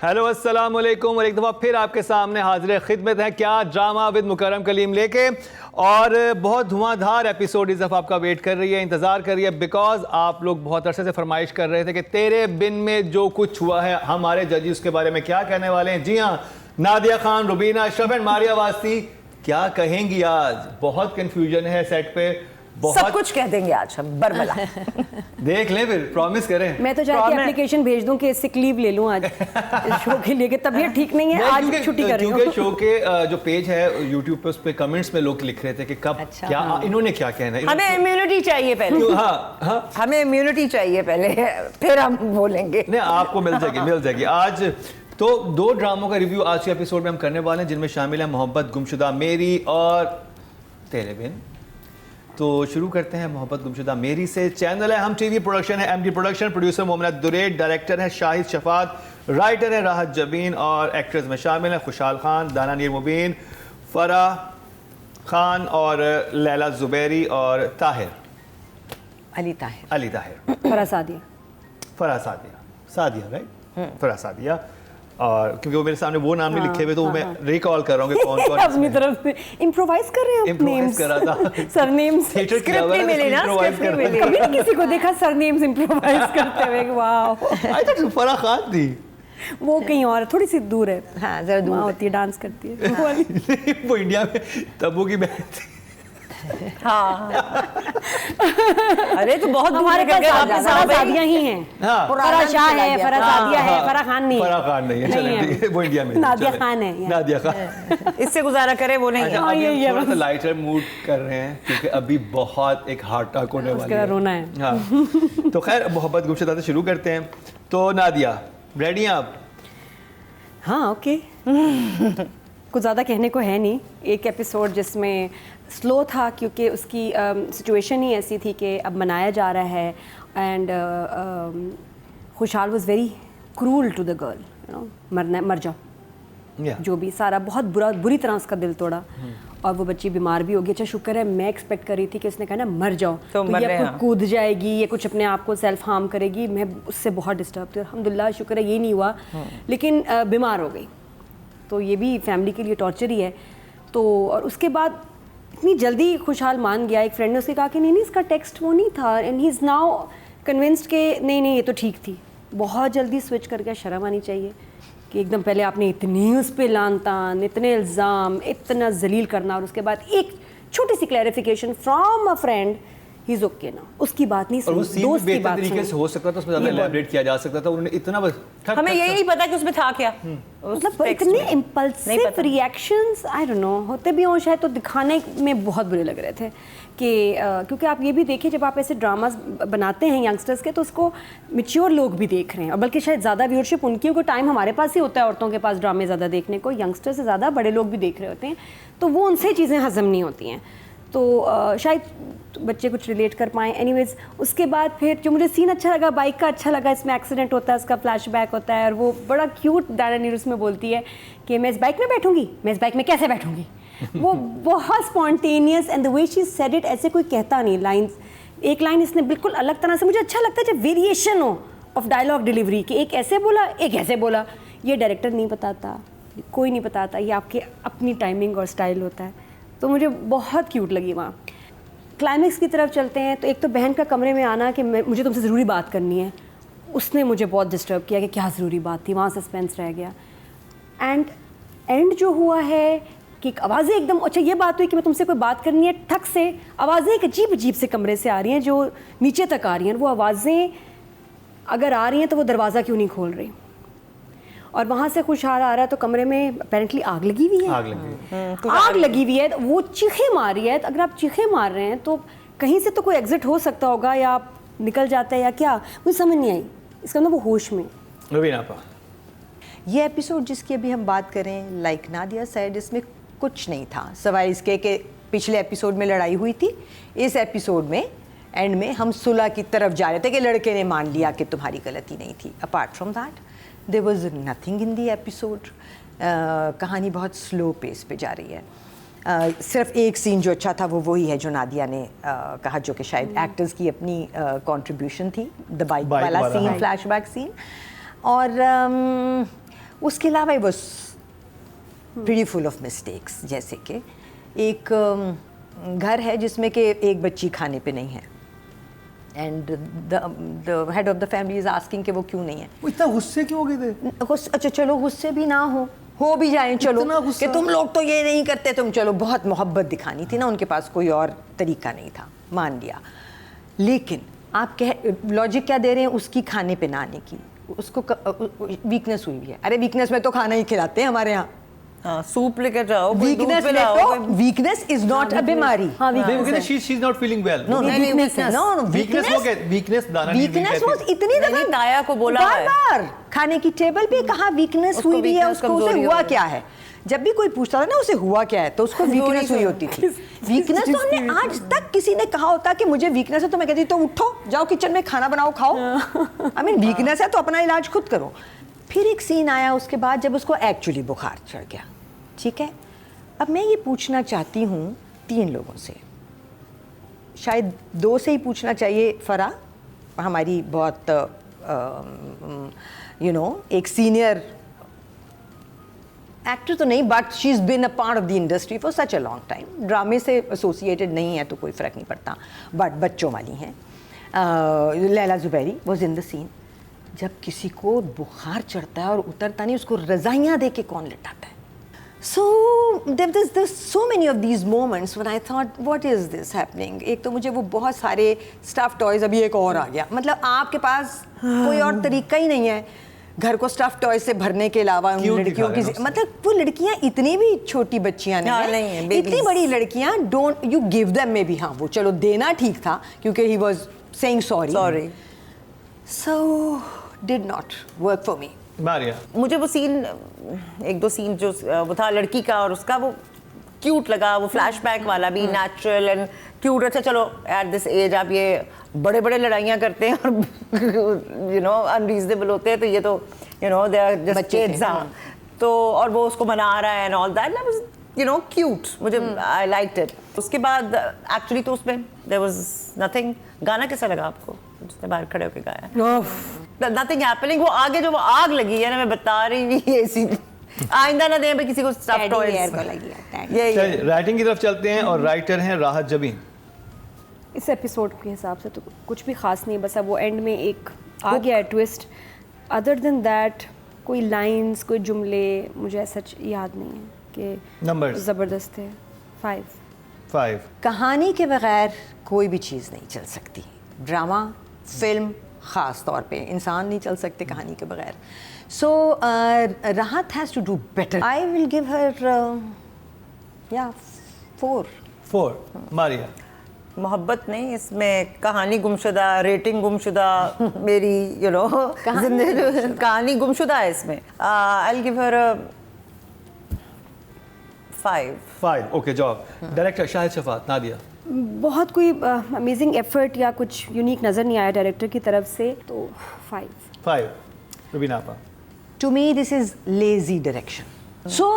Hello अस्सलाम वालेकुम और एक दफ़ा फिर आपके सामने हाजिर खिदमत है क्या ड्रामा विद मुकर्रम कलीम लेके। और बहुत धुआंधार एपिसोड इस दफ़ा आपका वेट कर रही है, इंतज़ार कर रही है, बिकॉज आप लोग बहुत अरसे से फरमाइश कर रहे थे कि तेरे बिन में जो कुछ हुआ है हमारे जज उसके बारे में क्या कहने वाले हैं। जी हाँ, नादिया खान, रुबीना अशरफ एंड मारिया वास्ती क्या कहेंगी आज? बहुत कन्फ्यूजन है सेट पे, सब कुछ कह देंगे आज हम बरबला। देख लें फिर, प्रॉमिस करें। मैं तो चाहती हूँ एप्लीकेशन भेज दूं कि सिक लीव ले लूं आज इस शो के लिए, कि तबीयत ठीक नहीं है, आज छुट्टी कर रही हूँ। क्योंकि शो के जो पेज है यूट्यूब पे, उस पे कमेंट्स में लोग लिख रहे थे कि कब क्या इन्होंने क्या कहना है। हमें इम्यूनिटी चाहिए पहले। हाँ, हमें इम्यूनिटी चाहिए पहले, फिर हम बोलेंगे। नहीं, आपको मिल जाएगी आज। तो 2 ड्रामों का रिव्यू आज के एपिसोड में हम करने वाले हैं, जिनमें शामिल है मोहब्बत गुमशुदा मेरी और तेरे बिन। तो शुरू करते हैं मोहब्बत गुमशुदा मेरी से। चैनल है हम टीवी प्रोडक्शन, है MD production, producer Mohammad Duraid, director है शाहिद शफात, राइटर है राहत जबीन और एक्टर्स में शामिल हैं खुशहाल खान, दाना नीर मुबीन, फराह खान और लैला जुबैरी और ताहिर अली ताहिर, फराह सादिया राइट, फराह सादिया। और क्योंकि वो मेरे सामने वो नाम नहीं लिखे हुए, तो मैं रिकॉल कर रहा हूँ कि कौन कौन अपनी तरफ से इम्प्रोवाइज कर रहे हैं, इम्प्रोवाइज कर रहा था। सरनेम्स थिएटर किया हुआ है, इम्प्रोवाइज कर रहा है। कभी नहीं किसी को देखा सरनेम्स इम्प्रोवाइज करते हुए। वाह, आई थॉट फराह खान थी। वो कहीं और थोड़ी सी दूर है। हाँ, जरा दूर होती है, डांस करती है। वो इंडिया में तब्बू की बहन थी। हाँ। अरे तो बहुत हमारे पास सादिया ही हैं। फराह शाह है, फराह सादिया है, फराह खान नहीं है। चलें, वो इंडिया में नादिया खान है। नादिया खान। इससे गुजारा करे वो नहीं। अच्छा, अभी हम थोड़ा सा लाइटर मूड कर रहे हैं क्योंकि अभी बहुत एक हार्ट अटैक होने वाली है। रोना है। हाँ, तो खैर मोहब्बत गुमशुदा से शुरू करते हैं। तो नादिया, रेडी हैं आप? हाँ, ओके। कुछ ज़्यादा कहने को है नहीं। एक एपिसोड जिसमें स्लो था क्योंकि उसकी सिचुएशन ही ऐसी थी कि अब मनाया जा रहा है, and Khushhal was very cruel to the girl, you know, मर जाओ, जो भी सारा बहुत बुरी तरह उसका दिल तोड़ा। और वो बच्ची बीमार भी होगी। अच्छा शुक्र है, मैं एक्सपेक्ट कर रही थी कि उसने कहा ना मर जाओ तो ये कुछ कूद जाएगी, ये कुछ अपने आप को सेल्फ हार्म करेगी। मैं उससे बहुत डिस्टर्ब थी। अल्हम्दुलिल्लाह शुक्र है ये नहीं हुआ, लेकिन बीमार हो गई, तो ये भी फैमिली के लिए टॉर्चर ही है। तो और उसके बाद इतनी जल्दी खुशहाल मान गया। एक फ्रेंड ने उससे कहा कि नहीं इसका टेक्स्ट वो नहीं था, and he is now convinced कि नहीं ये तो ठीक थी। बहुत जल्दी स्विच करके, शर्म आनी चाहिए कि एकदम पहले आपने इतनी उस पर लान तान, इतने इल्ज़ाम, इतना जलील करना, और उसके बाद एक छोटी सी clarification from a friend, he is okay ना, उसकी बात नहीं सुनी, दोस्त की बात तरीके से हो सकता था, उसमें ज़्यादा एलैबोरेट किया जा सकता था। उन्होंने इतना बस हमें यही पता कि उसमें था क्या। मतलब इतने impulsive reactions I don't know होते भी हों शायद, तो दिखाने में बहुत बुरे लग रहे थे कि क्योंकि आप ये भी देखिए जब आप ऐसे ड्रामास बनाते हैं यंगस्टर्स के, तो उसको मैच्योर लोग भी देख रहे हैं, और बल्कि शायद ज़्यादा व्यूअरशिप उनकी को टाइम हमारे पास ही होता है औरतों के पास ड्रामे ज़्यादा देखने को, यंगस्टर से ज़्यादा बड़े लोग भी देख रहे होते हैं, तो वो उनसे चीज़ें हजम नहीं होती हैं, तो शायद बच्चे कुछ रिलेट कर पाएँ। एनीवेज उसके बाद फिर जो मुझे सीन अच्छा लगा, बाइक का अच्छा लगा, इसमें एक्सीडेंट होता है, उसका फ्लैशबैक होता है, और वो बड़ा क्यूट दाना नीर उसमें बोलती है कि मैं इस बाइक में बैठूंगी, मैं इस बाइक में कैसे बैठूंगी। वो बहुत spontaneous, and the way she said it, ऐसे कोई कहता नहीं लाइन्स। एक लाइन इसने बिल्कुल अलग तरह से, मुझे अच्छा लगता है जब वेरिएशन हो ऑफ डायलॉग डिलीवरी, कि एक ऐसे बोला एक ऐसे बोला। ये डायरेक्टर नहीं बताता, कोई नहीं बताता, ये आपके अपनी टाइमिंग और स्टाइल होता है। तो मुझे बहुत क्यूट लगी वहाँ। क्लाइमेक्स की तरफ चलते हैं, तो एक तो बहन का कमरे में आना कि मुझे तुमसे ज़रूरी बात करनी है, उसने मुझे बहुत डिस्टर्ब किया कि क्या ज़रूरी बात थी, वहाँ सस्पेंस रह गया। एंड जो हुआ है कि आवाज़ें एकदम, अच्छा ये बात हुई कि मैं तुमसे कोई बात करनी है, ठक से आवाज़ें एक अजीब अजीब से कमरे से आ रही हैं जो नीचे तक आ रही हैं। वो आवाज़ें अगर आ रही हैं तो वो दरवाज़ा क्यों नहीं खोल रही, और वहाँ से खुशहाल आ रहा है तो कमरे में अपेरेंटली आग लगी हुई है, आग लगी हुई है, वो चीखें मार रही है। अगर आप चीखें मार रहे हैं तो कहीं से तो कोई एग्जिट हो सकता होगा, या आप निकल जाते हैं या क्या, मुझे समझ नहीं आई। इसका मतलब वो होश में। ये एपिसोड जिसकी अभी हम बात करें, लाइक नादिया साइड, इसमें कुछ नहीं था सवाए इसके कि पिछले एपिसोड में लड़ाई हुई थी, इस एपिसोड में एंड में हम सुलह की तरफ जा रहे थे कि लड़के ने मान लिया कि तुम्हारी गलती नहीं थी। Apart from that there was nothing in the episode. कहानी बहुत स्लो पेस पे जा रही है। सिर्फ एक सीन जो अच्छा था वो वही है जो नादिया ने कहा, जो कि शायद एक्टर्स की अपनी कंट्रीब्यूशन थी, द बाइक वाला सीन, फ्लैशबैक सीन। और उसके अलावा I was pretty full of mistakes, जैसे कि एक घर है जिसमें कि एक बच्ची खाने पे नहीं है and the head of the family is asking कि वो क्यों नहीं है। वो इतना गुस्से क्यों हो गए थे? अच्छा चलो गुस्से भी ना हो भी जाए, चलो इतना गुस्सा? कि तुम लोग तो ये नहीं करते, तुम चलो, बहुत मोहब्बत दिखानी थी ना, उनके पास कोई और तरीका नहीं था, मान लिया। लेकिन आप कह लॉजिक क्या दे रहे हैं उसकी खाने पे ना आने की, उसको वीकनेस हुई है। अरे वीकनेस में तो खाना ही खिलाते हैं हमारे यहाँ। हाँ, सूप लेकर जाओ, कोई दूध वीकनेस में पिलाओ, तो कोई- वीकनेस इज नॉट अ बीमारी। हाँ नहीं, वो वीकनेस कहते है। She is not feeling well. No नहीं, नहीं, वीकनेस weakness. नो वीकनेस वो वीकनेस दाना नहीं वीकनेस वाज कहते। इतनी नहीं, दफा दाया को बोला बार है। बार खाने की टेबल पे कहा वीकनेस उसको हुई भी है, weakness, उसको उसे कमजोरी हुआ हो गई। क्या है। जब भी कोई पूछता था ना उसे हुआ क्या है तो उसको वीकनेस हुई होती थी। वीकनेस तो हमने आज तक किसी ने कहा होता कि मुझे वीकनेस है तो मैं कहती तो उठो जाओ किचन में खाना बनाओ खाओ। आई मीन वीकनेस है तो अपना इलाज खुद करो। फिर एक सीन आया उसके बाद जब उसको एक्चुअली बुखार चढ़ गया, ठीक है। अब मैं ये पूछना चाहती हूँ 3 लोगों से, शायद 2 से ही पूछना चाहिए। फरा हमारी बहुत एक सीनियर एक्टर तो नहीं but she is been a part of the industry for such a long time. ड्रामे से एसोसिएटेड नहीं है तो कोई फ़र्क नहीं पड़ता, बट बच्चों वाली हैं। Laila Zubairi was in the scene. जब किसी को बुखार चढ़ता है और उतरता नहीं, उसको रज़ाइयाँ दे के कौन लिटाता है। So there's so many of these moments when I thought what is this happening। एक तो मुझे वो बहुत सारे स्टफ टॉयज, अभी एक और आ गया, मतलब आपके पास कोई और तरीका ही नहीं है घर को स्टफ टॉयज से भरने के अलावा। उन Cute लड़कियों दिखा रहे की हैं मतलब वो लड़कियां इतनी भी छोटी बच्चियां हाँ, नहीं नहीं है, हैं, babies। इतनी बड़ी लड़कियां don't you give them may be. हाँ वो चलो देना ठीक था क्योंकि he was saying sorry, so did not work for me. Maria मुझे वो सीन, 1-2 सीन जो वो था लड़की का और उसका, वो क्यूट लगा। वो फ्लैशबैक वाला भी नेचुरल एंड क्यूट। अच्छा चलो एट दिस एज आप ये बड़े बड़े लड़ाइयाँ करते हैं और अनरीजनेबल होते हैं, तो ये तो दे आर जस्ट बच्चे थे, किड्स। हाँ, तो और वो उसको मना रहा है and all that was cute. मुझे आई लाइक्ड इट। उसके बाद एक्चुअली तो उसमें देयर वाज नथिंग। गाना कैसा लगा आपको जिसने बाहर खड़े होकर गाया? Nothing happening. वो आगे जो वो आग लगी है ना, मैं बता रही हूँ ये सीन आइंदा ना दें किसी को स्टफ टॉयज। ये राइटिंग की तरफ चलते हैं और राइटर हैं राहत जबीन। इस एपिसोड के हिसाब से तो कुछ भी खास नहीं, बस अब वो एंड में एक आ गया है ट्विस्ट। अदर देन दैट कोई लाइंस, कोई जुमले मुझे सच याद नहीं है कि Numbers? ज़बरदस्त थे। 5 कहानी के बगैर कोई भी चीज़ नहीं चल सकती। ड्रामा, फिल्म, ख़ास तौर पे इंसान नहीं चल सकते कहानी के बगैर। So Rahat has to do better. I will give her 4। Maria मोहब्बत नहीं, इसमें कहानी गुमशुदा, रेटिंग गुमशुदा मेरी जिंदगी कहानी गुमशुदा है इसमें। I will give her 5। Okay job. Director Shahid Shafat. Nadia बहुत कोई अमेजिंग एफर्ट या कुछ यूनिक नज़र नहीं आया डायरेक्टर की तरफ से, तो 5। रुबीना आपा। To me, this is lazy direction. So,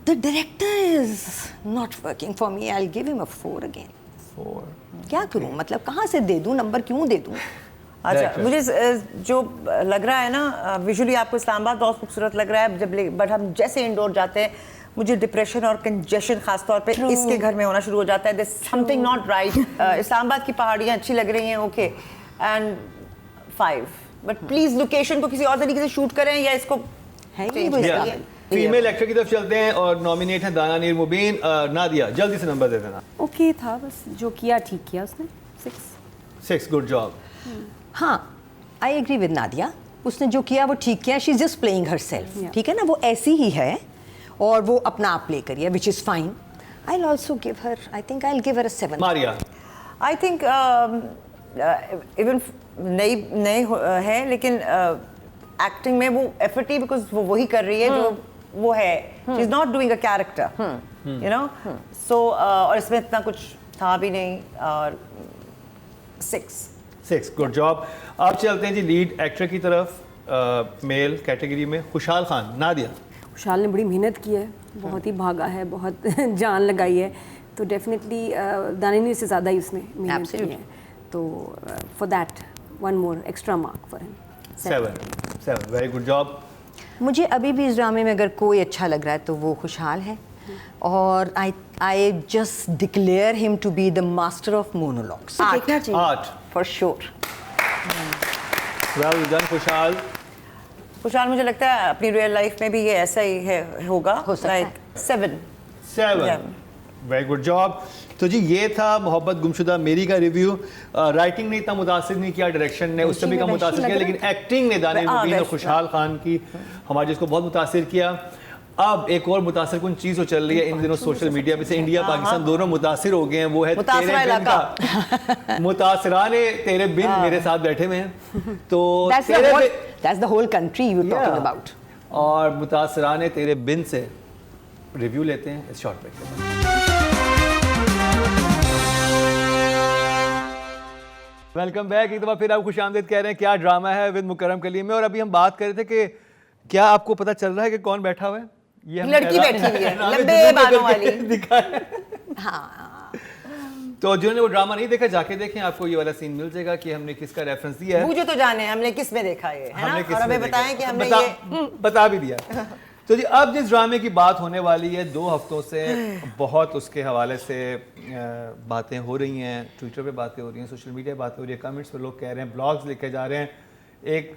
the director is not working for me. I'll give him a 4 again. 4 क्या करूं, मतलब कहाँ से दे दूं नंबर, क्यों दे दूं? अच्छा Director. मुझे जो लग रहा है ना, विजुअली आपको इस्लामाबाद बहुत खूबसूरत लग रहा है, बट हम जैसे इंडोर जाते हैं मुझे डिप्रेशन और कंजेशन खास तौर पे इसके घर में होना शुरू हो जाता है। There's something not right। Islamabad की पहाड़ियाँ अच्छी लग रही हैं, okay, and 5। But please location को किसी और तरीके से शूट करें या इसको है ही change वो करिए। इसका। फीमेल एक्टर की तरफ चलते हैं और नॉमिनेट हैं दाना नीर मुबीन। नादिया जल्दी से नंबर दे देना। ओके था, बस जो किया ठीक किया उसने। 6 गुड जॉब। हाँ, आई एग्री विद नादिया, उसने जो किया वो ठीक किया। She is just playing her self, ठीक है ना, वो ऐसी ही है और वो अपना आप प्ले करिए, which is fine. I will also give her, I think I will give her a 7। Maria I think even नई है लेकिन एक्टिंग में वो एफर्ट ही, बिकॉज वो वही कर रही है जो वो है। She is not doing a character, so और इसमें इतना कुछ था भी नहीं। और 6 गुड जॉब। अब चलते हैं जी लीड एक्टर की तरफ मेल कैटेगरी में। खुशहाल खान। नादिया खुशहाल ने बड़ी मेहनत की है, बहुत ही भागा है, बहुत जान लगाई है, तो डेफिनेटली दानिनी से ज़्यादा ही उसने मेहनत की है, तो for that 1 more extra mark for him। 7 very good job. मुझे अभी भी इस ड्रामे में अगर कोई अच्छा लग रहा है तो वो खुशहाल है, और I just declare him to be the master of monologues. देखना चाहिए। Art for sure. Well done Khushhal. Khushhal मुझे लगता है अपनी रियल लाइफ में भी ये ऐसा ही है, होगा। हो सकता है। 7 वेरी गुड जॉब। तो जी ये था मोहब्बत गुमशुदा मेरी का रिव्यू। राइटिंग ने इतना मुतासिर नहीं किया, डायरेक्शन ने उससे भी कम मुतासिर किया, लेकिन एक्टिंग ने दानिश मुबीन और खुशहाल खान की हमारे जिसको बहुत मुतासिर किया। अब एक और मुतासिर कुन चीज़ जो चल रही है इन दिनों सोशल मीडिया में से, इंडिया पाकिस्तान दोनों मुतासिर हो गए हैं, वो है तेरे बिन का। मुतासिरा ने तेरे बिन मेरे साथ बैठे हुए हैं, तो That's the whole country you're talking about. और मुतासिरा ने तेरे बिन से रिव्यू लेते हैं इस शॉर्ट ब्रेक के बाद। Welcome back. एक दफ़ा फिर आप खुशामदीद कह रहे हैं, क्या ड्रामा है विद मुकर्रम कलीम में। और अभी हम बात कर रहे थे कि क्या आपको पता चल रहा है कि कौन बैठा हुआ है? ये लड़की बैठी हुई है लंबे बालों वाली। दिखा है। तो जिन्होंने वो ड्रामा नहीं देखा जाके देखें, आपको ये वाला सीन मिल जाएगा कि हमने किसका रेफरेंस दिया है। मुझे तो जाने हमने किस में देखा ये, है ना? और हमें बताएं कि हमने बता भी दिया। तो जी अब जिस ड्रामे की बात होने वाली है, 2 हफ्तों से बहुत उसके हवाले से बातें हो रही हैं, ट्विटर पे बातें हो रही हैं, सोशल मीडिया पे बातें हो रही हैं, कमेंट्स पे लोग कह रहे हैं, ब्लॉग्स लिखे जा रहे हैं। एक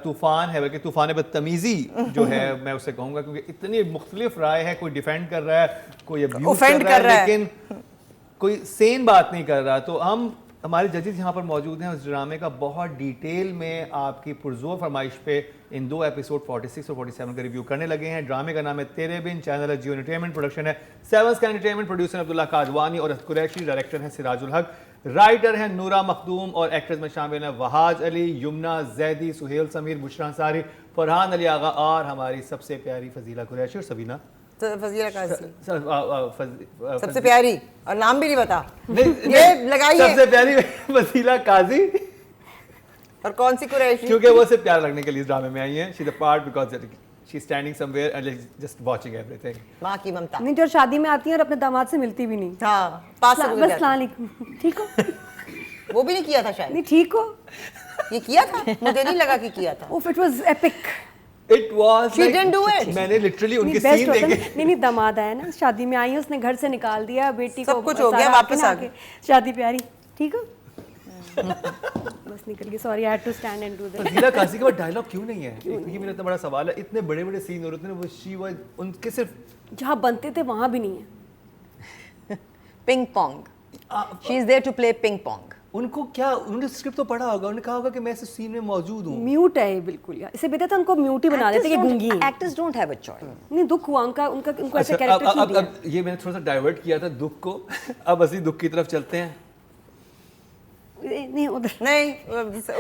तूफान है, बल्कि तूफान बदतमीज़ी जो है मैं उसे कहूँगा, क्योंकि इतनी मुख्तलिफ राय है, कोई डिफेंड कर रहा है, कोई अब्यूज़ कर रहा है, लेकिन कोई सेम बात नहीं कर रहा। तो हमारे जजेस यहाँ पर मौजूद हैं, उस ड्रामे का बहुत डिटेल में आपकी पुरज़ोर फरमाइश पे इन 2 एपिसोड 46 और 47 का रिव्यू करने लगे हैं। ड्रामे का नाम है तेरे बिन, चैनल है जियो एंटरटेनमेंट, प्रोडक्शन है 7 स्काई एंटरटेनमेंट, प्रोड्यूसर अब्दुल्ला काजवानी और कुरैशी, डायरेक्टर है सिराजुल हक, राइटर है नूरा मखदूम, और एक्टर्स में शामिल हैं वहाज अली, यमुना जैदी, सुहेल समीर, बुशरा अंसारी, फरहान अली आगा और हमारी सबसे प्यारी फजीला कुरैशी और सबीना तो फजीला काजी सबसे प्यारी, और नाम भी नहीं बता। ये लगाइए सबसे प्यारी फजीला काजी, और कौन सी कुरैशी? क्योंकि वो सिर्फ प्यार लगने के लिए इस ड्रामे में आई हैं। She the part because she standing somewhere and just watching everything. मां की ममता नहीं, जो शादी में आती है और अपने दामाद से मिलती भी नहीं। हाँ, पास से बस सलाम अलैकुम, ठीक हो? वो भी नहीं किया था शायद। नहीं, ठीक हो? ये किया था, मुझे नहीं लगा कि किया था। It was epic. It was She didn't do it. मैंने लिटरली उनके बेस्ट सीन होता देखे। नहीं, दामाद आया ना, शादी में आई है, उसने घर से निकाल दिया बेटी को, सब कुछ हो गया, सारा वापस आके आ ना शादी प्यारी, ठीक हो? बस निकल गई, sorry, I had to stand and do that. Fazila Qazi के बाद डायलॉग क्यों नहीं है? ये मेरा इतना बड़ा सवाल है। इतने बड़े बड़े सीन हो रहे थे, वो शी वाज उनके सिर्फ जहाँ बनते थे वहाँ भी नहीं है। Ping pong, she is there to play ping pong. उनको क्या, उन्होंने स्क्रिप्ट तो पढ़ा होगा, उन्होंने कहा होगा कि मैं इस सीन में मौजूद हूँ। म्यूट है ये बिल्कुल यार, इससे बेहतर था उनको म्यूट ही बना देते कि गूंगी है। Actors don't have a choice. नहीं, दुख हुआ उनको ऐसे अच्छा, कैरेक्टर क्यों दिया? अब ये मैंने थोड़ा सा डाइवर्ट किया था दुख को। अब असली दुख की तरफ चलते हैं। नहीं, उधर नहीं,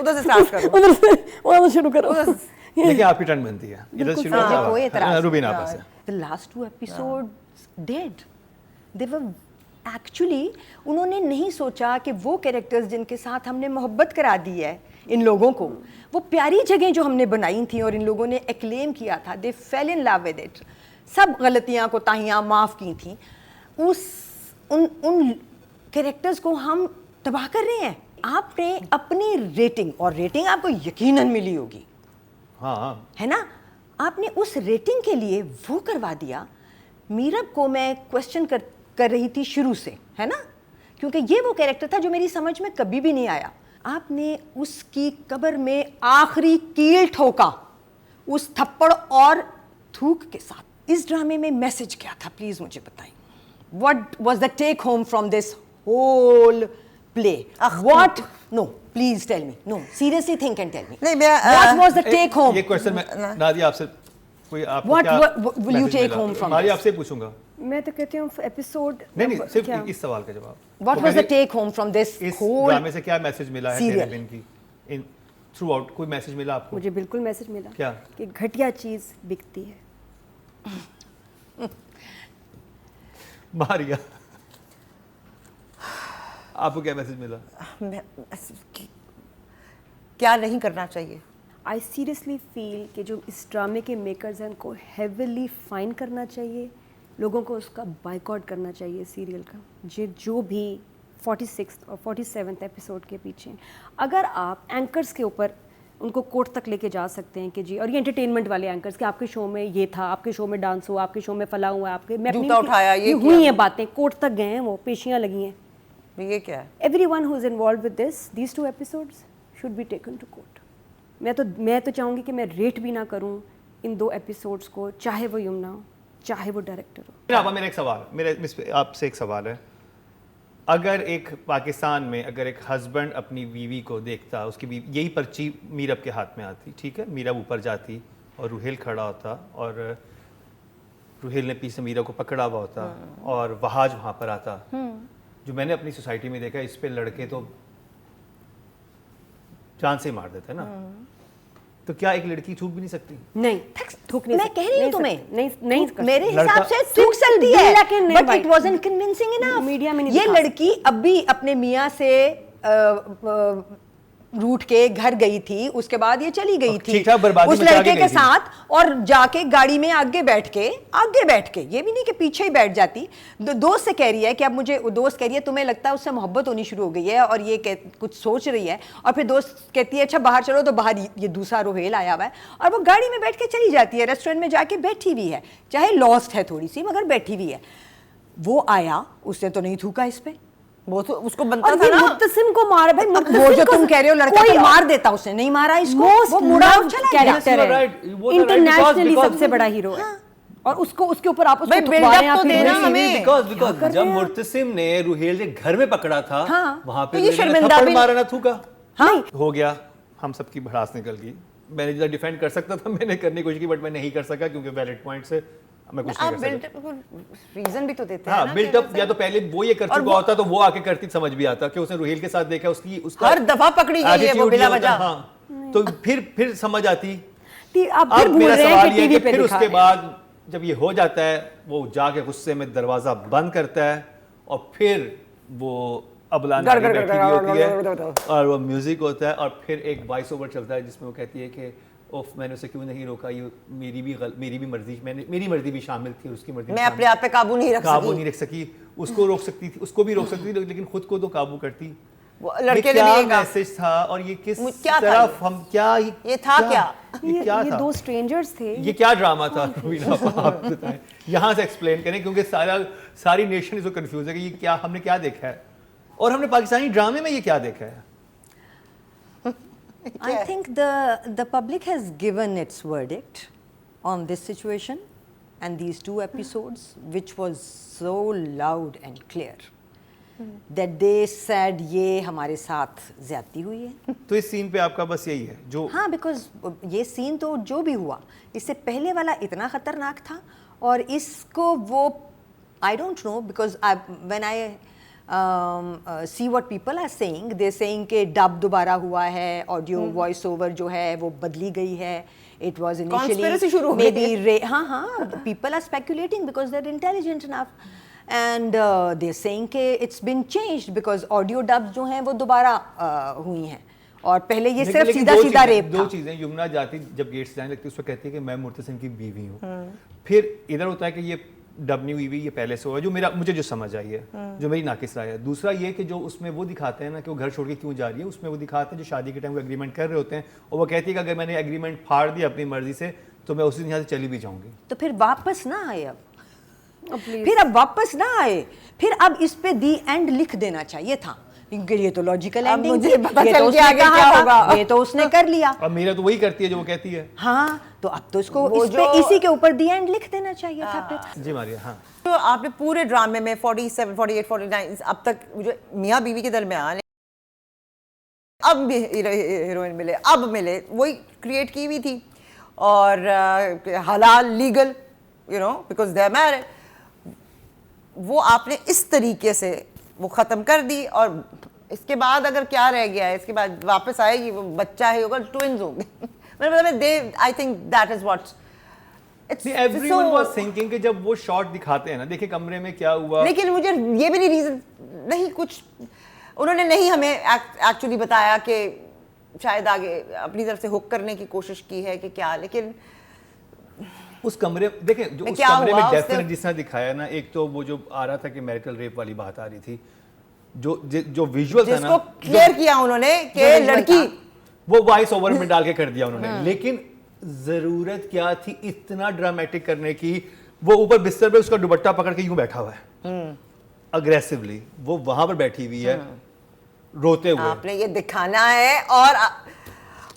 उधर से स्टार्ट करो। उधर शुरू करो। देखिए आपकी टर्न बनती है, इधर शुरू कोई एतराज रुबीना आपस है। The last 2 episodes dead. They were actually, उन्होंने नहीं सोचा कि वो कैरेक्टर्स जिनके साथ हमने मोहब्बत करा दी है इन लोगों को, वो प्यारी जगह जो हमने बनाई थी और इन लोगों ने एक्लेम किया था, they fell in love with it, सब गलतियां कोताहियां माफ़ की थी, उन कैरेक्टर्स को हम तबाह कर रहे हैं। आपने अपनी रेटिंग, और रेटिंग आपको यकीनन मिली होगी, हाँ, है ना, आपने उस रेटिंग के लिए वो करवा दिया। मीरब को मैं क्वेश्चन कर रही थी शुरू से, है ना, क्योंकि ये वो कैरेक्टर था जो मेरी समझ में कभी भी नहीं आया। आपने उसकी कब्र में आखिरी कील ठोका उस थप्पड़ और थूक के साथ। इस ड्रामे में मैसेज क्या था, प्लीज मुझे बताइए। What was the take home from this whole play? What, no please tell me, no seriously think and tell me, नहीं, मैं what was the take home? ये क्वेश्चन मैं नादिया आपसे, कोई आपको What क्या will you message take मिला? home from Nadia this? आपसे पूछूंगा। मैं तो कहती हूँ एपिसोड नहीं, सिर्फ इस सवाल का जवाब। What was the take home from this इस whole ड्रामे से क्या मैसेज मिला है serial? तेरे बिन की? इन थ्रू आउट कोई मैसेज मिला आपको? मुझे बिल्कुल मैसेज मिला। क्या? कि घटिया चीज बिकती है। मारिया, आपको क्या मैसेज मिला? क्या नहीं करना चाहिए? आई सीरियसली फील कि जो इस ड्रामे के मेकर्स हैं उनको हेविली फाइन करना चाहिए, लोगों को उसका बाइकआउट करना चाहिए सीरियल का, जो भी 46 और 47 एपिसोड के पीछे। अगर आप एंकर्स के ऊपर उनको कोर्ट तक लेके जा सकते हैं कि जी, और ये एंटरटेनमेंट वाले एंकर्स कि आपके शो में ये था, आपके शो में डांस हुआ, आपके शो में फला हुआ, आपके मैं जूता उठाया, ये हुई हैं बातें, कोर्ट तक गए हैं, वो पेशियां लगी हैं। ये क्या है? Everyone who is involved with these 2 episodes should be taken to court. मैं तो चाहूँगी कि मैं रेट भी ना करूँ इन 2 एपिसोड्स को, चाहे वो यमुना हो, चाहे वो डायरेक्टर हो। मेरा एक सवाल, आपसे एक सवाल है, अगर एक पाकिस्तान में अगर एक हस्बैंड अपनी बीवी को देखता, उसकी बीवी, यही पर्ची मीरब के हाथ में आती, ठीक है, मीरब ऊपर जाती और रुहेल खड़ा होता और रुहेल ने पीछे मीरब को पकड़ा हुआ होता और वहाज वहाँ पर आता, जो मैंने अपनी सोसाइटी में देखा, इस पे लड़के तो जान से मार देते हैं ना, तो क्या एक लड़की थूक भी नहीं सकती? नहीं, थूक नहीं मैं सकती, कह रही हूँ नहीं तुम्हें, सकती, नहीं मेरे लड़का- हिसाब से थूक सकती है, लेकिन नहीं बट भाई। It wasn't convincing enough. Media में नहीं ये दिखा लड़की अब भी अपने मियाँ से रूठ के घर गई थी, उसके बाद ये चली गई थी ठीक-ठाक बर्बादी उस मचा के लड़के गई के थी। साथ, और जाके गाड़ी में आगे बैठ के, ये भी नहीं कि पीछे ही बैठ जाती। दोस्त से कह रही है कि अब मुझे, दोस्त कह रही है तुम्हें लगता है उससे मोहब्बत होनी शुरू हो गई है और ये कुछ सोच रही है, और फिर दोस्त कहती है अच्छा बाहर चलो, तो बाहर ये दूसरा रोहेल आया हुआ है और वो गाड़ी में बैठ के चली जाती है, रेस्टोरेंट में जाके बैठी हुई है, चाहे लॉस्ट है थोड़ी सी मगर बैठी हुई है। वो आया, उसने तो नहीं थूका इस पे, वो तो उसको बनता और था ये ना। मुत्तसिम को मारा भाई, वो मुत्तसिम जो को तुम कह रहे हो लड़का कोई तो मार देता, उसने नहीं मारा इसको, मोस्ट वो मुड़ा और चला गया। कैरेक्टर Yes, you are है, right. वो तो right, इंटरनेशनली because- सबसे बड़ा हीरो है, और उसको उसके ऊपर आप उसको भाई, थुपवा build रहे up हैं, आप तो फिर देना वही- हमें। बिकॉज जब मुर्तसिम ने रुहेल के घर में पकड़ा था, हाँ। वहां पे तो ये रुहेल ने शर्मिंदा थप्पड़ भी- मारा ना थूका, हाँ। हो गया, हम सबकी भड़ास निकल गई। मैंने जितना डिफेंड कर सकता था मैंने करने की कोशिश की, बट मैं नहीं कर सका क्योंकि वैलिड पॉइंट से मैं कुछ नहीं आप कर सका। बिल्ट रीजन भी तो देते हैं हाँ, ना बिल्ट कि अप वैसे- या तो पहले वो ये कर और चुका होता तो वो आके करती, समझ भी आता कि उसने रुहेल के साथ देखा, उसका हर दफा पकड़ी गई है वो attitude बिला ये होता, वजह। हाँ, तो फिर समझ आती। आप फिर अब भूल मेरा रहे हैं सवाल कि ये है टीवी कि पे फिर दिखा उसके रहे हैं। बाद जब ये हो जाता है, वो जाके गुस्से में दरवाजा बंद करता है और फिर वो अबलान आगे बैठी हुई होती है और वो म्यूजिक होता है और फिर एक वॉइस ओवर चलता है जिसमें वो कहती है कि ओफ मैंने उसे क्यों नहीं रोका, ये मेरी भी मर्जी, मेरी मर्जी भी शामिल थी और उसकी मर्जी मैं अपने आप पे काबू नहीं रख काबू सकी। नहीं रख सकी। उसको रोक सकती थी, उसको भी रोक सकती थी, लेकिन खुद को तो काबू करती। वो लड़के ने क्या भी एक मैसेज था और ये किस क्या था तरफ हम क्या ये था क्या? ये क्या ये था? 2 स्ट्रेंजर्स थे, ये क्या ड्रामा था रूबीना, आप बताएं, यहाँ से एक्सप्लेन करें क्योंकि सारी नेशन इसको कंफ्यूज है कि ये क्या, हमने क्या देखा है और हमने पाकिस्तानी ड्रामे में ये क्या देखा है। I think the public has given its verdict on this situation and these 2 episodes, which was so loud and clear that they said ये हमारे साथ ज्यादती हुई है। तो इस सीन पे आपका बस यही है जो हाँ, बिकॉज ये सीन तो जो भी हुआ, इससे पहले वाला इतना खतरनाक था और इसको वो I don't know, because when I see what people are saying, they're saying कि डब दोबारा हुआ है, ऑडियो वॉइस ओवर जो है वो बदली गई है, it was Conspiracy initially शुरू हो गई maybe हाँ people are speculating because they're intelligent enough and they're saying कि it's been changed because audio dubs जो हैं वो दोबारा हुई हैं और पहले ये सिर्फ लेकिन सीधा सीधा रेप दो था। चीजें, यमुना जाती जब गेट से जाने लगती है उसको कहती है कि मैं मुर्तसिम की बीवी हूँ, फिर इधर होता है कि ये डब नहीं हुई, ये पहले से हुआ, जो मुझे जो समझ आई है, जो मेरी नाकिस राय है। दूसरा ये कि जो उसमें वो दिखाते हैं ना कि वो घर छोड़ के क्यों जा रही है, उसमें वो दिखाते हैं जो शादी के टाइम वो एग्रीमेंट कर रहे होते हैं और वो कहती है कि अगर मैंने एग्रीमेंट फाड़ दिया अपनी मर्जी से तो मैं उसी दिन यहाँ से चली भी जाऊंगी। तो फिर वापस ना आए, फिर अब वापस ना आए, फिर अब इस पे दी एंड लिख देना चाहिए था क्योंकि ये तो लॉजिकल अब एंडिंग मुझे पता ये चल तो गया उसने आगे कहा क्या था, होगा। ये तो उसने कर लिया। अब मेरा तो वही करती है जो वो कहती है। हाँ, तो अब तो इसको वो इस पे जो- इसी के ऊपर दी एंड लिख देना चाहिए था फिर। जी मारिया। हाँ, तो आपने पूरे ड्रामे में 47, 48, 49 अब तक जो मियाँ बीवी के दरमियान अब भी हीरोइन मिले, अब मिले, वही क्रिएट की हुई थी और हलाल legal you know because they are married, वो आपने इस तरीके से वो ख़त्म कर दी और इसके बाद अगर क्या रह गया है, इसके बाद वापस आएगी, वो बच्चा है होगा, ट्विंस होंगे। मतलब they I think that is what everyone was thinking कि जब वो शॉट दिखाते हैं ना, देखिए कमरे में क्या हुआ, लेकिन मुझे ये भी नहीं रीजन नहीं, कुछ उन्होंने नहीं हमें एक्चुअली बताया कि शायद आगे अपनी तरफ से हुक करने की कोशिश की है कि क्या, लेकिन उस कमरे देखें जो उस क्या कमरे हुआ में उससे? डेफिनेट जिस तरह दिखाया ना, एक तो वो जो आ रहा था कि मैरिटल रेप वाली बात आ रही थी, जो विजुअल था ना, जिसको क्लियर किया उन्होंने कि जो visual लड़की था। वो वॉइस ओवर में डाल के कर दिया उन्होंने, लेकिन जरूरत क्या थी इतना ड्रामेटिक करने की? वो ऊपर बिस्तर पे उसका दुपट्टा पकड़ के यूं बैठा हुआ है अग्रेसिवली, वो वहां पर बैठी हुई है रोते हुए। आपने ये दिखाना है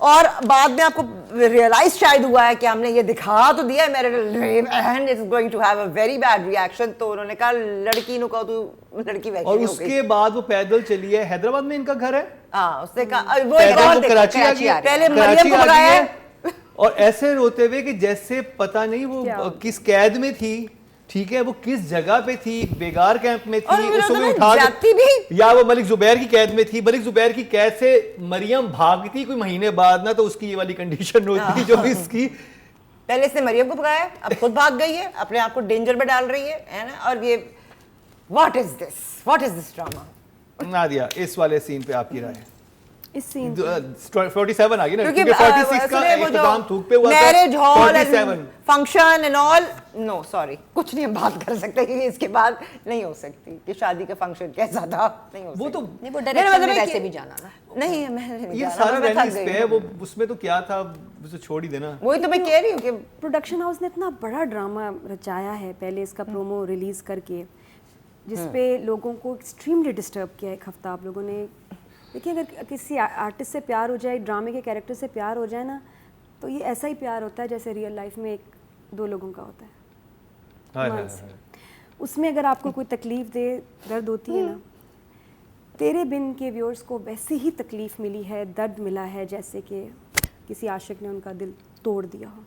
और बाद में आपको रियलाइज शायद हुआ है कि हमने ये दिखा तो दिया है मेरे and it's going to have a very bad reaction, तो उन्होंने कहा लड़की नु कहो तू लड़की वैसी और हो गई। उसके बाद वो पैदल चली है, हैदराबाद में इनका घर है, हाँ उसने कहा वो एक और कराची आ गई, पहले कराची मरियम को आ गई बुलाया है, है और ऐसे रोते हुए कि जैसे पता नहीं वो किस कैद में थी, ठीक है, वो किस जगह पे थी, बेगार कैंप में और थी, फिर उसको उन्होंने उठा जाती भी। या वो मलिक जुबैर की कैद में थी, मलिक जुबैर की कैद से मरियम भागती कोई महीने बाद ना, तो उसकी ये वाली कंडीशन होती जो इसकी। पहले इसने मरियम को भगाया, अब खुद भाग गई है, अपने आप को डेंजर में डाल रही है ना। और ये what is this drama? Nadia, इस वाले सीन पे आपकी राय है? इस सीन 47 आ गई ना, क्योंकि 46 का इख्तिताम थूक पे हुआ था, marriage hall 47 function and all, no sorry कुछ नहीं हम बात कर सकते क्योंकि इसके बाद नहीं हो सकती कि शादी का फंक्शन कैसा था, नहीं हो वो तो नहीं, वो डायरेक्शन में वैसे भी जाना ना। नहीं मैं ये सारा वेन्यूज पे है, वो उसमें तो क्या था, उसे छोड़ ही देना। वही तो मैं कह रही हूँ कि प्रोडक्शन हाउस ने इतना बड़ा ड्रामा रचाया है पहले इसका प्रोमो रिलीज करके, जिसपे लोगों को एक्सट्रीमली डिस्टर्ब किया एक हफ्ता। आप लोगों ने देखिए, अगर किसी आर्टिस्ट से प्यार हो जाए, ड्रामे के कैरेक्टर से प्यार हो जाए ना, तो ये ऐसा ही प्यार होता है जैसे रियल लाइफ में दो लोगों का होता है। हाय, मन से। उसमें अगर आपको कोई तकलीफ दे, दर्द होती है ना, तेरे बिन के व्यूअर्स को वैसी ही तकलीफ मिली है, दर्द मिला है, जैसे कि किसी आशिक ने उनका दिल तोड़ दिया हो।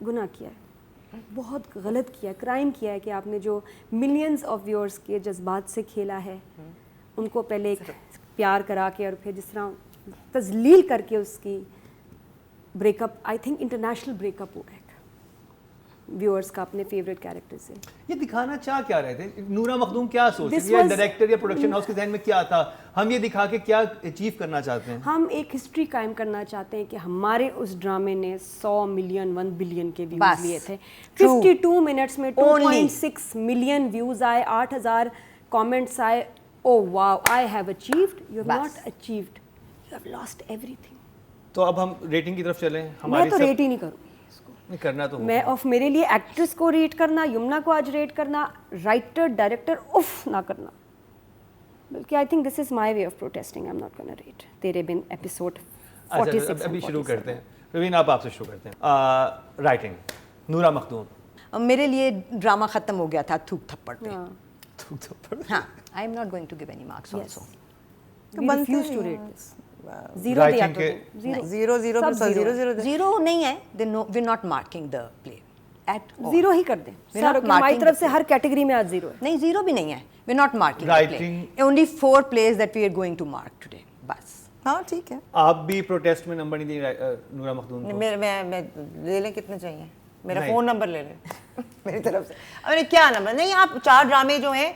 गुनाह किया है, बहुत गलत किया, क्राइम किया है कि आपने जो मिलियंस ऑफ व्यूअर्स के जज्बात से खेला है, उनको पहले एक प्यार करा के और फिर जिस तरह तजलील करके उसकी breakup, I think international breakup हुआ है व्यूअर्स का अपने फेवरेट कैरेक्टर से। ये दिखाना चाह क्या रहे थे? नूरा मखदूम क्या सोच This रही है? was- डायरेक्टर या प्रोडक्शन हाउस के ज़हन में क्या था? हम ये दिखा के क्या अचीव करना चाहते हैं? हम एक हिस्ट्री कायम करना चाहते हैं कि हमारे उस ड्रामे ने 100 मिलियन 1 बिलियन के व्यूज बस। लिए थे। True. 52 मिनट्स में Only. 2.6 मिलियन व्यूज आए, 8000 कमेंट्स आए। Oh wow, I have achieved, you have bus. Not achieved, you have lost everything. तो अब हम रेटिंग की तरफ चलें। मैं तो रेट ही नहीं करूँगी इसको। नहीं करना तो मैं ऑफ मेरे लिए एक्ट्रेस को रेट करना, यमुना को आज रेट करना, राइटर डायरेक्टर उफ ना करना, बल्कि I think this is my way of protesting. I am not gonna rate तेरे बिन एपिसोड 46। अच्छा, अभी शुरू करते हैं। प्रवीण, आप आपसे शुरू करते हैं। राइटिंग, नूरा मखदूम। मेरे लिए ड्रामा खत्म हो गया था थूक थप्पड़ पे। तो हाँ, I am not going to give any marks also. We refuse to rate this. Zero Writing दिया तो के- दो, zero. जीरो जीरो सब सब zero. जीरो जीरो नहीं है, we not marking the play at zero ही कर दें We're सर, not कि हमारी marking तरफ the से हर कैटेगरी में आज जीरो है। नहीं, जीरो भी नहीं है, we not marking Writing- only 4 place that we are going to mark today, बस। हाँ ठीक है। आप भी प्रोटेस्ट में नंबर नहीं दिए नूरा मखदूम को? मैं ले लें कितने चाहिए? मेरा नहीं। फोन नंबर ले लें मेरी तरफ से। अब मैंने क्या नंबर, नहीं आप 4 ड्रामे जो हैं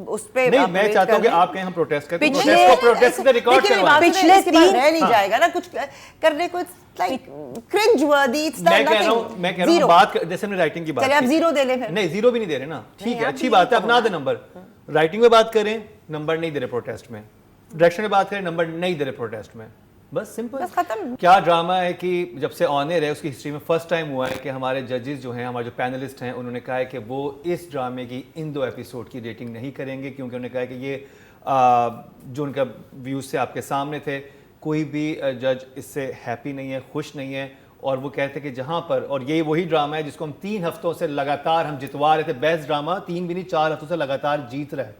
उस पे नहीं, आप मैं rate चाहता हूँ कर कि लें। आप कहें हम प्रोटेस्ट करते हैं, पिछले- प्रोटेस्ट को प्रोटेस्ट से रिकॉर्ड देखिए, मेरी करवाएं। बात पिछले पिछले 3 रह नहीं हाँ। जाएगा ना, कुछ करने को लाइक क्रिंज वर्दी, इट्स मैं कह रहा हूँ जीरो। जैसे हमने राइटिंग की बात चलिए आप की। जीरो दे लें फिर। नहीं, जीरो भी नहीं दे रहे ना, ठीक है, आप अच्छी जीरो बात है, कहो अपना ना। दे नंबर। राइटिंग में बात करें, नंबर नहीं दे रहे प्रोटेस्ट में। डायरेक्शन में बात करें, नंबर नहीं दे रहे प्रोटेस्ट में। बस सिंपल, बस खत्म। क्या ड्रामा है कि जब से ऑनर है उसकी हिस्ट्री में फर्स्ट टाइम हुआ है कि हमारे जजेस जो हैं, हमारे जो पैनलिस्ट हैं, उन्होंने कहा है कि वो इस ड्रामे की इन 2 एपिसोड की रेटिंग नहीं करेंगे, क्योंकि उन्होंने कहा है कि ये जो उनका व्यूज़ से आपके सामने थे, कोई भी जज इससे हैप्पी नहीं है, खुश नहीं है। और वो कहते हैं कि जहाँ पर, और ये वही ड्रामा है जिसको हम 3 हफ्तों से लगातार हम जितवा रहे थे, बेस्ट ड्रामा 3 भी नहीं 4 हफ्तों से लगातार जीत रहा है।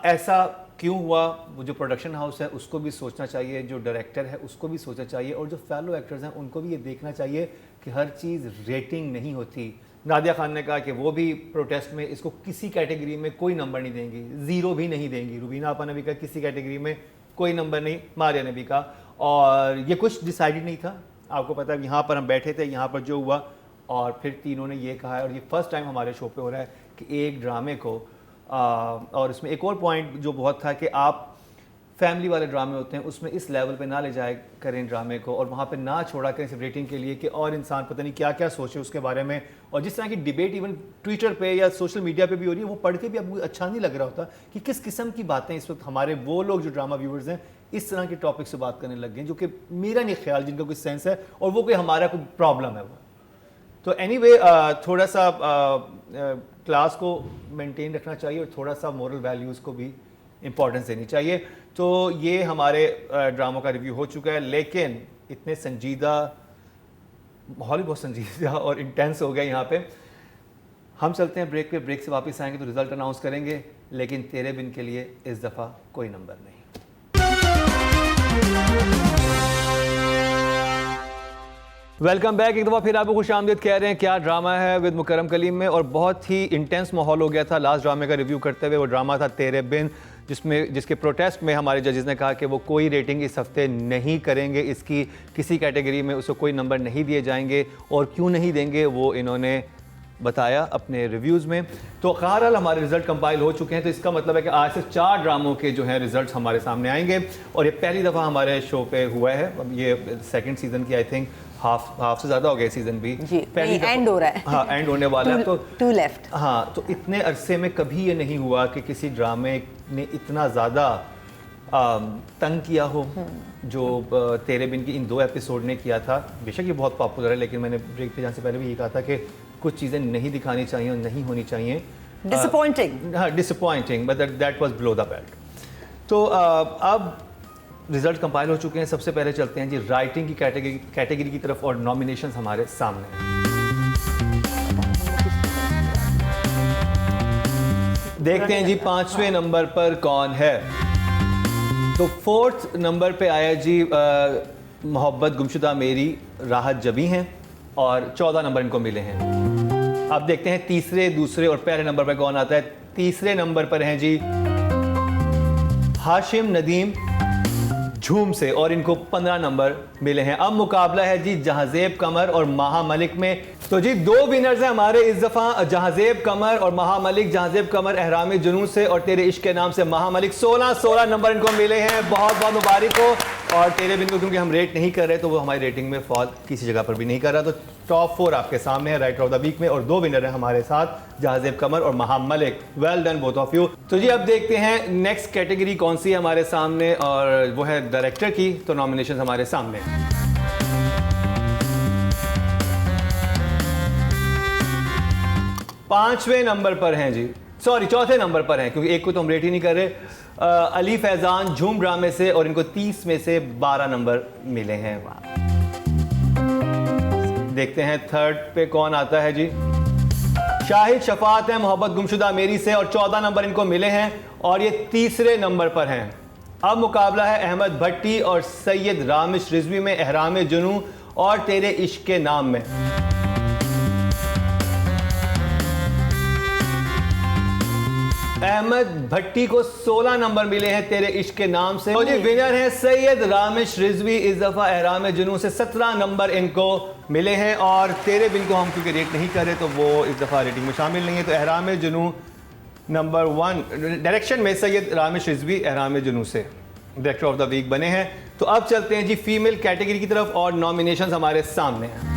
ऐसा क्यों हुआ? वो जो प्रोडक्शन हाउस है उसको भी सोचना चाहिए, जो डायरेक्टर है उसको भी सोचना चाहिए, और जो फेलो एक्टर्स हैं उनको भी ये देखना चाहिए कि हर चीज़ रेटिंग नहीं होती। नादिया खान ने कहा कि वो भी प्रोटेस्ट में इसको किसी कैटेगरी में कोई नंबर नहीं देंगी, ज़ीरो भी नहीं देंगी। रुबीना आपा ने भी कहा किसी कैटेगरी में कोई नंबर नहीं, मारिया ने भी कहा। और ये कुछ डिसाइडेड नहीं था, आपको पता है, यहाँ पर हम बैठे थे, यहाँ पर जो हुआ, और फिर तीनों ने ये कहा है, और ये फर्स्ट टाइम हमारे शो पे हो रहा है कि एक ड्रामे को और इसमें एक और पॉइंट जो बहुत था कि आप फैमिली वाले ड्रामे होते हैं उसमें इस लेवल पे ना ले जाए करें ड्रामे को, और वहाँ पे ना छोड़ा करें सिर्फ रेटिंग के लिए कि और इंसान पता नहीं क्या क्या सोचे उसके बारे में। और जिस तरह की डिबेट इवन ट्विटर पे या सोशल मीडिया पे भी हो रही है, वो पढ़ के भी आपको अच्छा नहीं लग रहा होता कि किस किस्म की बातें इस वक्त हमारे वो लोग जो ड्रामा व्यूअर्स हैं इस तरह के टॉपिक से बात करने लग गए, जो कि मेरा नहीं ख्याल जिनका कोई सेंस है और वो कोई हमारा कोई प्रॉब्लम है वो। तो एनीवे थोड़ा सा क्लास को मेंटेन रखना चाहिए और थोड़ा सा मोरल वैल्यूज़ को भी इम्पोर्टेंस देनी चाहिए। तो ये हमारे ड्रामों का रिव्यू हो चुका है, लेकिन इतने संजीदा, माहौल भी बहुत संजीदा और इंटेंस हो गया यहाँ पे। हम चलते हैं ब्रेक पे, ब्रेक से वापस आएंगे तो रिजल्ट अनाउंस करेंगे, लेकिन तेरे बिन के लिए इस दफ़ा कोई नंबर नहीं। Welcome back. एक दफ़ा फिर आपको खुश आमदीद कह रहे हैं। क्या ड्रामा है विद मुकरम कलीम में, और बहुत ही इंटेंस माहौल हो गया था लास्ट ड्रामे का रिव्यू करते हुए। वो ड्रामा था तेरे बिन, जिसके प्रोटेस्ट में हमारे जजेस ने कहा कि वो कोई रेटिंग इस हफ्ते नहीं करेंगे, इसकी किसी कैटेगरी में उसको कोई नंबर नहीं दिए जाएंगे, और क्यों नहीं देंगे वो इन्होंने बताया अपने रिव्यूज़ में। तो बहरहाल हमारे रिजल्ट कंपाइल हो चुके हैं, तो इसका मतलब है कि आज से 4 ड्रामों के जो हैं रिजल्ट्स हमारे सामने आएंगे, और ये पहली दफ़ा हमारे शो पे हुआ है। अब ये सेकंड सीज़न की आई थिंक हाफ से ज़्यादा हो गया सीज़न भी, पहली एंड हो रहा है। हाँ, एंड होने वाला है। तो 2 लेफ्ट। हाँ, तो इतने अरसे में कभी ये नहीं हुआ कि किसी ड्रामे ने इतना ज़्यादा तंग किया हो जो तेरे बिन की इन 2 एपिसोड ने किया था। बेशक ये बहुत पॉपुलर है, लेकिन मैंने ब्रेक पे जाने से पहले भी ये कहा था कि कुछ चीज़ें नहीं दिखानी चाहिए और नहीं होनी चाहिए। डिसअपॉइंटिंग। हाँ, disappointing, but that was below the belt. तो अब रिजल्ट कंपाइल हो चुके हैं। सबसे पहले चलते हैं जी राइटिंग की कैटेगरी की तरफ, और नॉमिनेशंस हमारे सामने हैं। देखते हैं जी 5वें नंबर पर कौन है। तो 4th नंबर पे आया जी मोहब्बत गुमशुदा मेरी, राहत जबी हैं, और 14 नंबर इनको मिले हैं। अब देखते हैं तीसरे, दूसरे और पहले नंबर पर कौन आता है। तीसरे नंबर पर हैं जी हाशिम नदीम झूम से, और इनको 15 नंबर मिले हैं। अब मुकाबला है जी जहाजेब कमर और महा मलिक में। तो जी 2 विनर्स हैं हमारे इस दफ़ा, जहाजेब कमर और महा मलिक। जहाजेब कमर एहराम जुनून से, और तेरे इश्क के नाम से महा मलिक। 16 नंबर इनको मिले हैं, बहुत बहुत मुबारक हो। और तेरे बिन को क्योंकि हम रेट नहीं कर रहे तो वो हमारी रेटिंग में फॉल किसी जगह पर भी नहीं कर रहा। तो टॉप 4 आपके सामने है राइटर ऑफ द वीक में, और 2 विनर हैं हमारे साथ, जहाजेब कमर और महा Malik. Well done both of you. तो जी अब देखते हैं नेक्स्ट कैटेगरी कौन सी है हमारे सामने, और वो है डायरेक्टर की। तो नॉमिनेशन हमारे सामने हैं। पांचवें नंबर पर हैं जी, सॉरी चौथे नंबर पर हैं, क्योंकि एक को तो हम रेट ही नहीं कर रहे। अली फैजान झूम ड्रामे से, और इनको 30 में से 12 नंबर मिले हैं। देखते हैं थर्ड पे कौन आता है जी। शाहिद शफात है मोहब्बत गुमशुदा मेरी से, और 14 नंबर इनको मिले हैं, और ये तीसरे नंबर पर हैं। अब मुकाबला है अहमद भट्टी और सैयद रामिश रिजवी में, एहराम जुनू और तेरे इश्क के नाम में। अहमद भट्टी को 16 नंबर मिले हैं तेरे इश्क के नाम से। तो जी विनर है सैयद रामिश रिजवी इस दफा एहराम जुनू से, 17 नंबर इनको मिले हैं। और तेरे बिन को हम क्योंकि रेट नहीं कर रहे तो वो इस दफा रेटिंग में शामिल नहीं है। तो एहराम जुनू नंबर 1 डायरेक्शन में सैयद रामिश रिजवी एहराम जुनू से डायरेक्टर ऑफ द वीक बने हैं। तो अब चलते हैं जी फीमेल कैटेगरी की तरफ, और नॉमिनेशंस हमारे सामने हैं।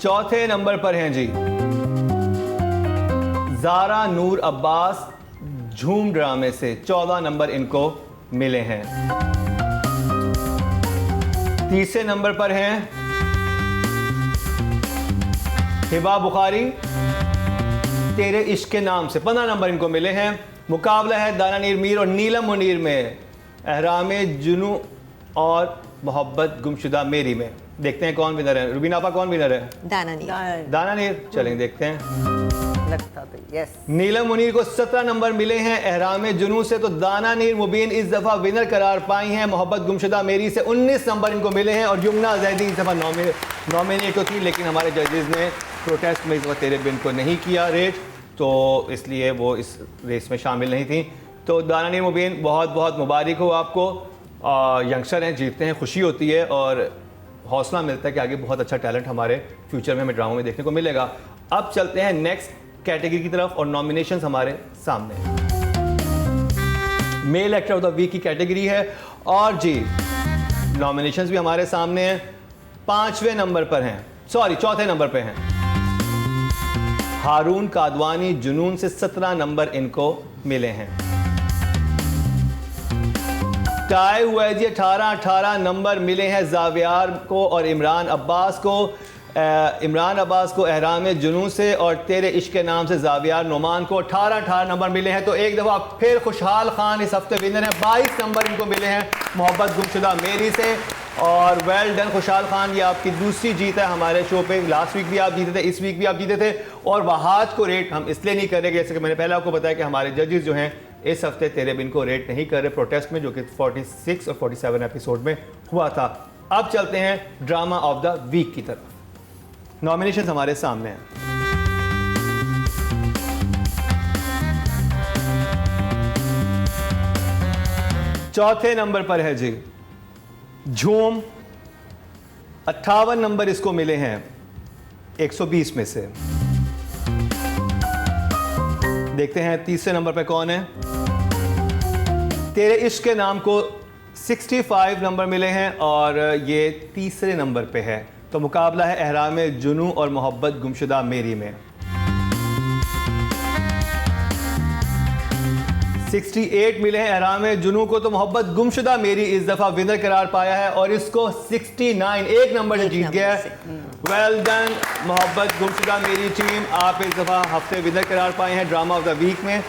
चौथे नंबर पर हैं जी ज़ारा नूर अब्बास झूम ड्रामे से, 14 नंबर इनको मिले हैं। तीसरे नंबर पर हैं हिबा बुखारी तेरे इश्क के नाम से, 15 नंबर इनको मिले हैं। मुकाबला है दाना नीर मीर और नीलम मुनीर में, एहराम जुनू और मोहब्बत गुमशुदा मेरी में। देखते हैं कौन विनर है। रुबीना आपा कौन विनर है? दाना नीर। चलें देखते हैं। लगता तो यस। नीलम मुनीर को 17 नंबर मिले हैं एहराम जुनू से। तो दाना नीर मुबीन इस दफा विनर करार पाई हैं। मोहब्बत गुमशुदा मेरी से 19 नंबर इनको मिले हैं। और यमुना जैदी इस दफा नॉमिनेट तो थी, लेकिन हमारे जजेस ने प्रोटेस्ट में इस दफा तेरे बिन को नहीं किया रेट, तो इसलिए वो इस रेस में शामिल नहीं थी। तो दाना नीर मुबीन बहुत बहुत मुबारक हो आपको। यंगस्टर हैं, जीतते हैं, खुशी होती है और हौसला मिलता है कि आगे बहुत अच्छा टैलेंट हमारे फ्यूचर में हमें ड्रामा में देखने को मिलेगा। अब चलते हैं नेक्स्ट कैटेगरी की तरफ और नॉमिनेशंस हमारे सामने हैं। Male actor of the week की कैटेगरी है और जी नॉमिनेशंस भी हमारे सामने हैं। 5वें नंबर पर हैं, सॉरी 4थे नंबर पे हैं हारून कादवानी। जुनून से 17 नंबर इनको मिले हैं। टाई हुआ है जी, 18 नंबर मिले हैं जावियार को और इमरान अब्बास को। इमरान अब्बास को एहराम जुनून से और तेरे इश्क के नाम से जावियार नोमान को 18 नंबर मिले हैं। तो एक दफ़ा फिर खुशहाल खान इस हफ्ते विनर हैं। 22 नंबर इनको मिले हैं मोहब्बत गुमशुदा मेरी से। और वेल डन खुशहाल खान, ये आपकी दूसरी जीत है हमारे शो पे। लास्ट वीक भी आप जीते थे, इस वीक भी आप जीते थे। और वहाज को रेट हम इसलिए नहीं कर रहे, जैसे कि मैंने पहले आपको बताया कि हमारे जजेस जो हैं इस हफ्ते तेरे बिन को रेट नहीं कर रहे प्रोटेस्ट में, जो कि 46 और 47 एपिसोड में हुआ था। अब चलते हैं ड्रामा ऑफ द वीक की तरफ। नॉमिनेशन हमारे सामने हैं। चौथे नंबर पर है जी झूम। 58 नंबर इसको मिले हैं 120 में से। देखते हैं तीसरे नंबर पे कौन है। तेरे इश्क के नाम को 65 नंबर मिले हैं और ये तीसरे नंबर पे है। तो मुकाबला है एहराम जुनू और मोहब्बत गुमशुदा मेरी में। 68 मिले हैं एहराम जुनू को। तो मोहब्बत गुमशुदा मेरी इस दफ़ा विनर करार पाया है और इसको 69 एक नंबर से जीत गया है। वेल डन मोहब्बत गुमशुदा मेरी टीम, आप इस दफ़ा हफ्ते विनर करार पाए हैं। ड्रामा ऑफ द वीक में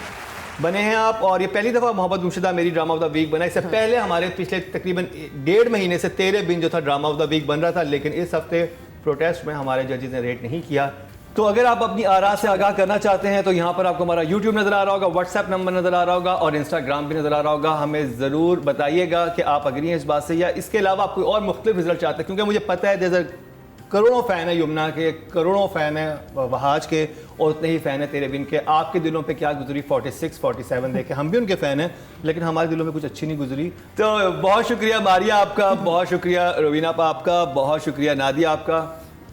बने हैं आप और ये पहली दफ़ा मोहब्बत गुमशुदा मेरी ड्रामा ऑफ द वीक बना। इससे पहले हमारे पिछले तकरीबन 1.5 महीने से तेरे बिन जो था ड्रामा ऑफ द वीक बन रहा था, लेकिन इस हफ्ते प्रोटेस्ट में हमारे जजेस ने रेट नहीं किया। तो अगर आप अपनी आरा से आगाह करना चाहते हैं तो यहाँ पर आपको हमारा YouTube नज़र आ रहा होगा, WhatsApp नंबर नज़र आ रहा होगा और Instagram भी नज़र आ रहा होगा। हमें ज़रूर बताइएगा कि आप अग्री हैं इस बात से या इसके अलावा आप कोई और मुख्तलिफ रिजल्ट चाहते हैं, क्योंकि मुझे पता है जैसे करोड़ों फ़ैन है यमुना के, करोड़ों फ़ैन है वहाज के और उतने ही फ़ैन है तेरे बिन के। आपके दिलों पे क्या गुजरी 46, 47 देखे, हम भी उनके फ़ैन हैं, लेकिन हमारे दिलों में कुछ अच्छी नहीं गुजरी। तो बहुत शुक्रिया मारिया आपका, बहुत शुक्रिया रवीना आपका, बहुत शुक्रिया नादिया आपका।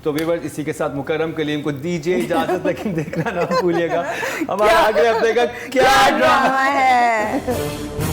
तो व्यूअर्स इसी के साथ मुकर्रम कलीम को दीजिए इजाज़त, लेकिन देखना ना भूलिएगा हमारा अगले हफ्ते का क्या ड्रामा है।